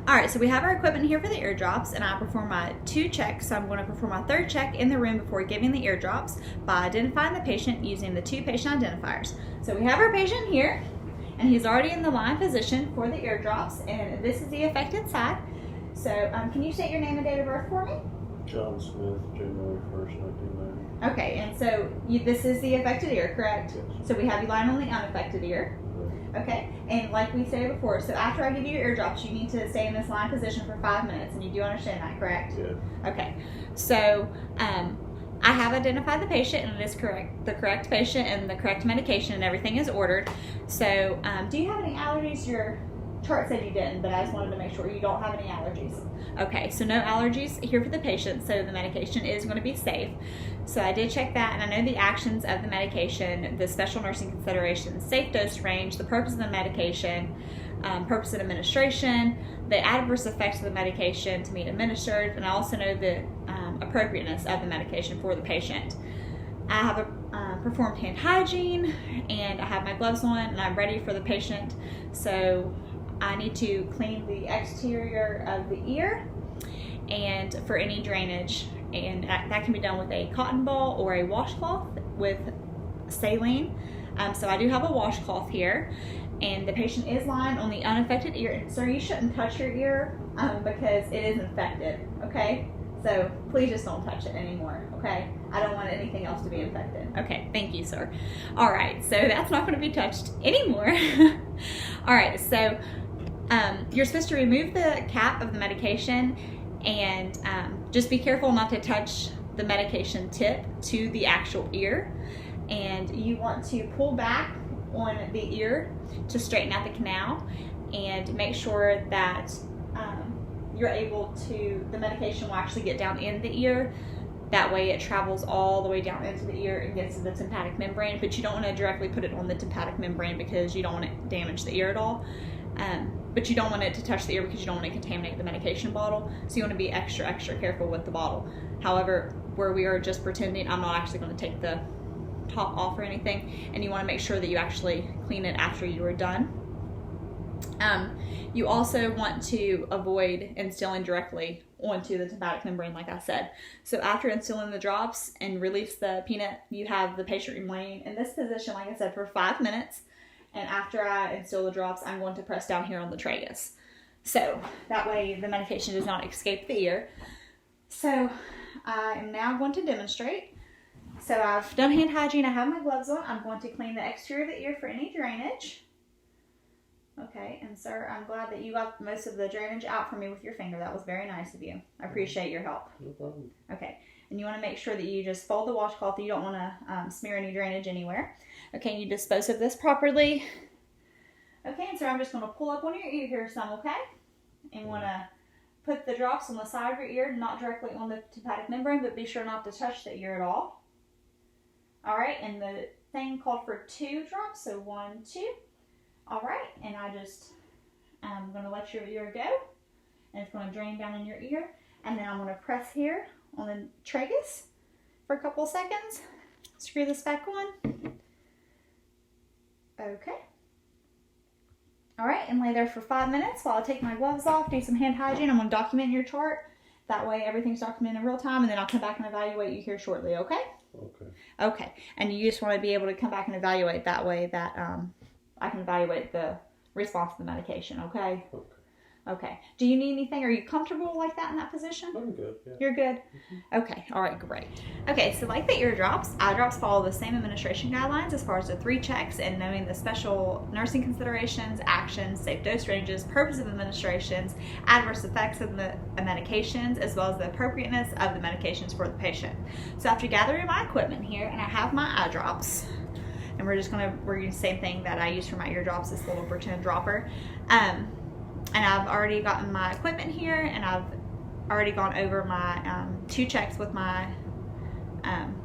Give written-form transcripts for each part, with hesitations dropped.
All right, so we have our equipment here for the eardrops, and I perform my 2 checks. So I'm going to perform my 3rd check in the room before giving the eardrops by identifying the patient using the 2 patient identifiers. So we have our patient here, and he's already in the line position for the eardrops, and this is the affected side. So can you state your name and date of birth for me? John Smith, January 1st, 1990. Okay, and so this is the affected ear, correct? Yes. So we have you lying on the unaffected ear. Okay, and like we stated before, so after I give you your eardrops, you need to stay in this line position for 5 minutes, and you do understand that, correct? Yeah. Okay, so I have identified the patient, and it is correct, the correct patient, and the correct medication, and everything is ordered. So do you have any allergies? Your chart said you didn't, but I just wanted to make sure you don't have any allergies. Okay, so no allergies here for the patient, so the medication is going to be safe. So I did check that, and I know the actions of the medication, the special nursing considerations, safe dose range, the purpose of the medication, purpose of administration, the adverse effects of the medication to be administered, and I also know the appropriateness of the medication for the patient. I have performed hand hygiene, and I have my gloves on, and I'm ready for the patient. So I need to clean the exterior of the ear and for any drainage, and that can be done with a cotton ball or a washcloth with saline. So I do have a washcloth here, and the patient is lying on the unaffected ear. So you shouldn't touch your ear because it is infected, okay? So please just don't touch it anymore, okay? I don't want anything else to be infected. Okay, thank you, sir. All right, so that's not going to be touched anymore. All right, so you're supposed to remove the cap of the medication, and just be careful not to touch the medication tip to the actual ear. And you want to pull back on the ear to straighten out the canal, and make sure that you're able to, the medication will actually get down in the ear. That way it travels all the way down into the ear and gets to the tympanic membrane, but you don't want to directly put it on the tympanic membrane because you don't want to damage the ear at all. But you don't want it to touch the ear because you don't want to contaminate the medication bottle. So you want to be extra careful with the bottle. However, where we are just pretending, I'm not actually going to take the top off or anything, and you want to make sure that you actually clean it after you are done. You also want to avoid instilling directly onto the tympanic membrane, like I said. So after instilling the drops and release the peanut, you have the patient remain in this position, like I said, for 5 minutes. And after I instill the drops, I'm going to press down here on the tragus. So that way the medication does not escape the ear. So I am now going to demonstrate. So I've done hand hygiene, I have my gloves on. I'm going to clean the exterior of the ear for any drainage. Okay, and sir, I'm glad that you got most of the drainage out for me with your finger. That was very nice of you. I appreciate your help. No problem. Okay, and you want to make sure that you just fold the washcloth. You don't want to smear any drainage anywhere. Okay, you dispose of this properly. Okay, and so I'm just going to pull up on your ear here some, okay? And want to put the drops on the side of your ear, not directly on the tympanic membrane, but be sure not to touch the ear at all. All right, and the thing called for 2 drops, so 1, 2. All right, and I'm going to let your ear go, and it's going to drain down in your ear, and then I'm going to press here on the tragus for a couple of seconds. Screw this back on. Okay. All right, and lay there for 5 minutes while I take my gloves off, do some hand hygiene. I'm going to document your chart. That way everything's documented in real time, and then I'll come back and evaluate you here shortly, okay? Okay. Okay, and you just want to be able to come back and evaluate that way that I can evaluate the response to the medication, okay? Okay. Okay. Do you need anything? Are you comfortable like that in that position? I'm good, yeah. You're good? Mm-hmm. Okay. All right, great. Okay, so like the eardrops, eye drops follow the same administration guidelines as far as the 3 checks and knowing the special nursing considerations, actions, safe dose ranges, purpose of administrations, adverse effects of the medications, as well as the appropriateness of the medications for the patient. So after gathering my equipment here, and I have my eye drops, and we're using the same thing that I use for my eardrops, this little pretend dropper. And I've already gotten my equipment here, and I've already gone over my 2 checks with my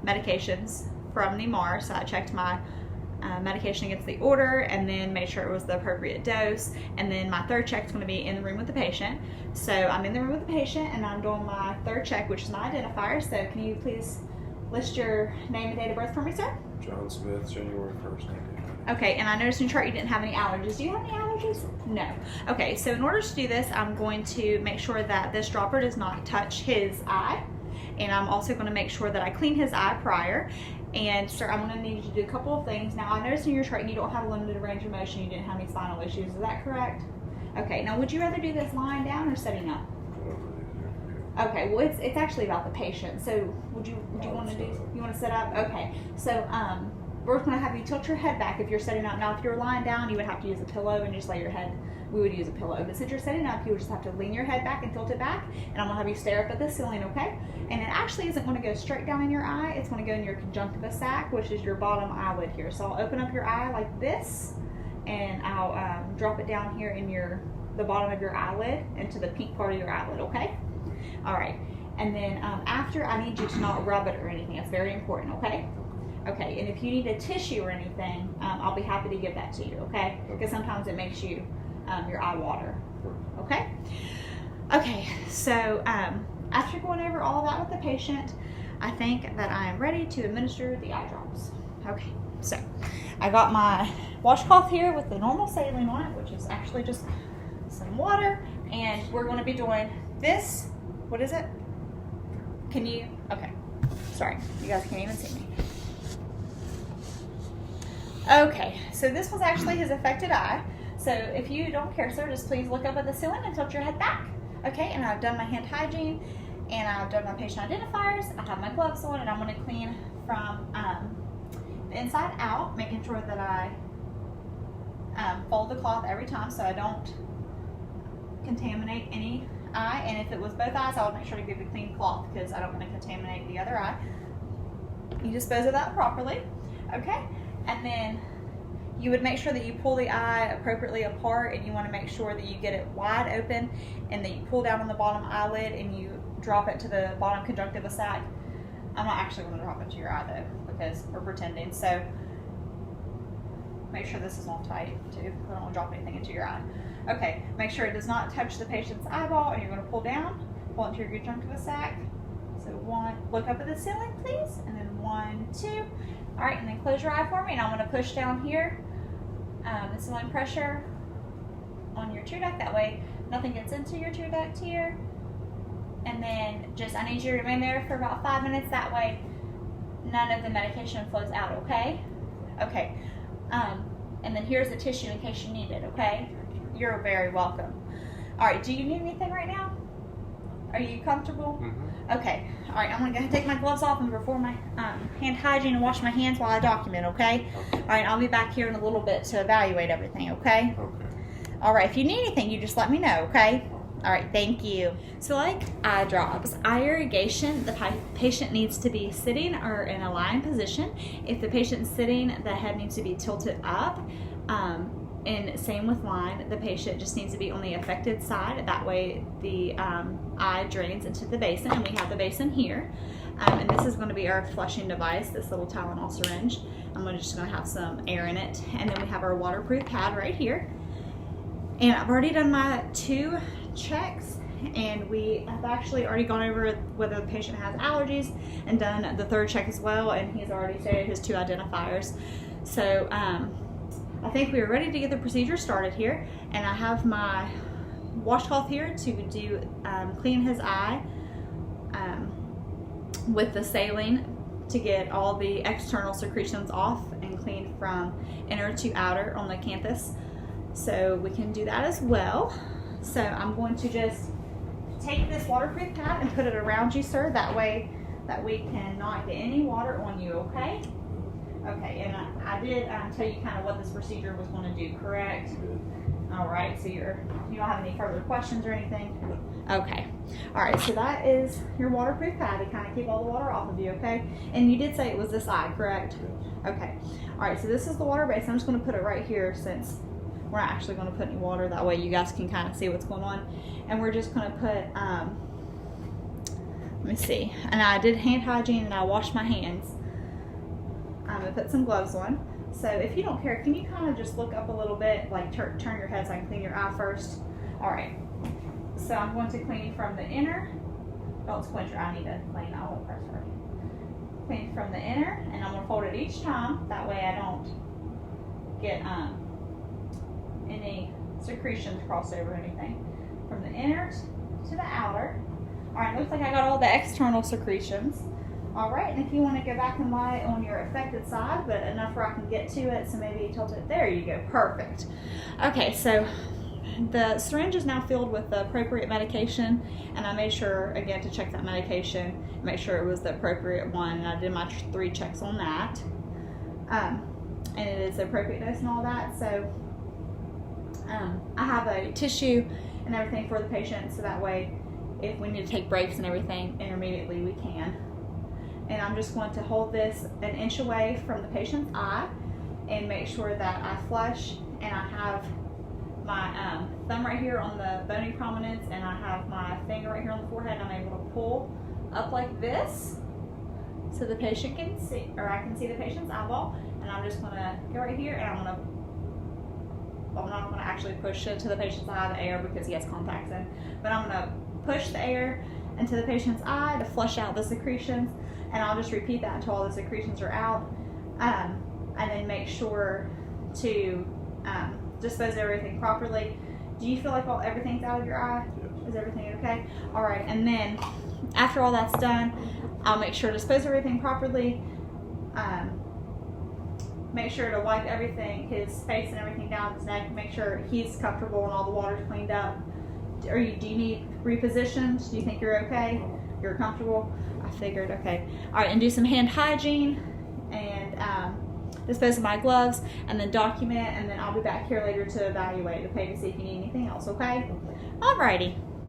medications from the MAR. So I checked my medication against the order, and then made sure it was the appropriate dose. And then my 3rd check is going to be in the room with the patient. So I'm in the room with the patient, and I'm doing my 3rd check, which is my identifier. So can you please list your name and date of birth for me, sir? John Smith, January 1st, 1990. Okay, and I noticed in your chart you didn't have any allergies. Do you have any allergies? No. Okay, so in order to do this, I'm going to make sure that this dropper does not touch his eye. And I'm also going to make sure that I clean his eye prior. And sir, I'm going to need you to do a couple of things. Now, I noticed in your chart you don't have a limited range of motion. You didn't have any spinal issues. Is that correct? Okay, now would you rather do this lying down or sitting up? Okay, well it's actually about the patient. So would you want to sit up? Okay, so we're going to have you tilt your head back if you're sitting up. Now, if you're lying down, you would have to use a pillow and just lay your head. We would use a pillow. But since you're sitting up, you would just have to lean your head back and tilt it back. And I'm going to have you stare up at the ceiling, okay? And it actually isn't going to go straight down in your eye. It's going to go in your conjunctiva sac, which is your bottom eyelid here. So I'll open up your eye like this, and I'll drop it down here in the bottom of your eyelid into the pink part of your eyelid, okay? All right. And then after, I need you to not rub it or anything. It's very important, okay? Okay, and if you need a tissue or anything, I'll be happy to give that to you, okay? Because sometimes it makes your eye water, okay? Okay, so after going over all of that with the patient, I think that I am ready to administer the eye drops. Okay, so I got my washcloth here with the normal saline on it, which is actually just some water, and we're going to be doing this. What is it? Can you? Okay, sorry, you guys can't even see me. Okay, so this was actually his affected eye. So if you don't care, sir, just please look up at the ceiling and tilt your head back. Okay, and I've done my hand hygiene, and I've done my patient identifiers. I have my gloves on, and I'm going to clean from the inside out, making sure that I fold the cloth every time so I don't contaminate any eye. And if it was both eyes, I would make sure to give a clean cloth because I don't want to contaminate the other eye. You dispose of that properly, okay? And then you would make sure that you pull the eye appropriately apart, and you want to make sure that you get it wide open and that you pull down on the bottom eyelid and you drop it to the bottom conjunctiva sac. I'm not actually going to drop it to your eye though because we're pretending. So make sure this is all tight too. I don't want to drop anything into your eye. Okay, make sure it does not touch the patient's eyeball, and you're going to pull down, pull into your conjunctiva sac. So one, look up at the ceiling please, and then 1, 2. All right, and then close your eye for me, and I'm going to push down here the ceiling pressure on your tear duct. That way nothing gets into your tear duct here. And then I need you to remain there for about 5 minutes. That way none of the medication flows out, okay? Okay. And then here's the tissue in case you need it, okay? You're very welcome. All right, do you need anything right now? Are you comfortable? Mm-hmm. Okay. All right, I'm going to go ahead and take my gloves off and perform my hand hygiene and wash my hands while I document, okay? All right, I'll be back here in a little bit to evaluate everything, okay? Okay. All right, if you need anything, you just let me know, okay? All right, thank you. So like eye drops, eye irrigation, the patient needs to be sitting or in a lying position. If the patient's sitting, the head needs to be tilted up. And same with line, the patient just needs to be on the affected side. That way the eye drains into the basin, and we have the basin here. And this is going to be our flushing device, this little Tylenol syringe. I'm just going to have some air in it. And then we have our waterproof pad right here. And I've already done my 2 checks, and we have actually already gone over whether the patient has allergies and done the 3rd check as well, and he's already stated his 2 identifiers. So I think we are ready to get the procedure started here, and I have my washcloth here to do clean his eye with the saline to get all the external secretions off and clean from inner to outer on the canthus. So we can do that as well. So I'm going to just take this waterproof pad and put it around you, sir. That way that we cannot get any water on you, okay? Okay, and I did tell you kind of what this procedure was going to do, correct? All right, so you don't have any further questions or anything? Okay. All right, so that is your waterproof pad to kind of keep all the water off of you, okay? And you did say it was this eye, correct? Okay. All right, so this is the water base. I'm just going to put it right here since we're not actually going to put any water. That way you guys can kind of see what's going on. And we're just going to put, let me see. And I did hand hygiene and I washed my hands. I'm going to put some gloves on. So if you don't care, can you kind of just look up a little bit, like turn your head so I can clean your eye first? All right. So I'm going to clean from the inner. Don't squint your eye. I need to clean. I won't press hard. Clean from the inner, and I'm going to fold it each time. That way I don't get any secretions crossed over or anything. From the inner to the outer. All right, looks like I got all the external secretions. All right, and if you want to go back and lie on your affected side, but enough where I can get to it, so maybe tilt it. There you go, perfect. Okay, so the syringe is now filled with the appropriate medication, and I made sure, again, to check that medication, make sure it was the appropriate one, and I did my 3 checks on that. And it is the appropriate dose and all that, so I have a tissue and everything for the patient, so that way, if we need to take breaks and everything, intermediately we can. And I'm just going to hold this an inch away from the patient's eye and make sure that I flush, and I have my thumb right here on the bony prominence, and I have my finger right here on the forehead, and I'm able to pull up like this so the patient can see, or I can see the patient's eyeball. And I'm just going to go right here, and I'm not going to actually push into the patient's eye, the air, because he has contacts in, but I'm going to push the air into the patient's eye to flush out the secretions, and I'll just repeat that until all the secretions are out, and then make sure to dispose of everything properly. Do you feel like everything's out of your eye? Yes. Is everything okay? All right, and then after all that's done, I'll make sure to dispose of everything properly. Make sure to wipe everything, his face and everything down his neck. Make sure he's comfortable and all the water's cleaned up. Do you need repositioned? Do you think you're okay? You're comfortable? I figured, okay. All right, and do some hand hygiene and dispose of my gloves, and then document, and then I'll be back here later to evaluate, okay, to see if you need anything else, okay? Alrighty.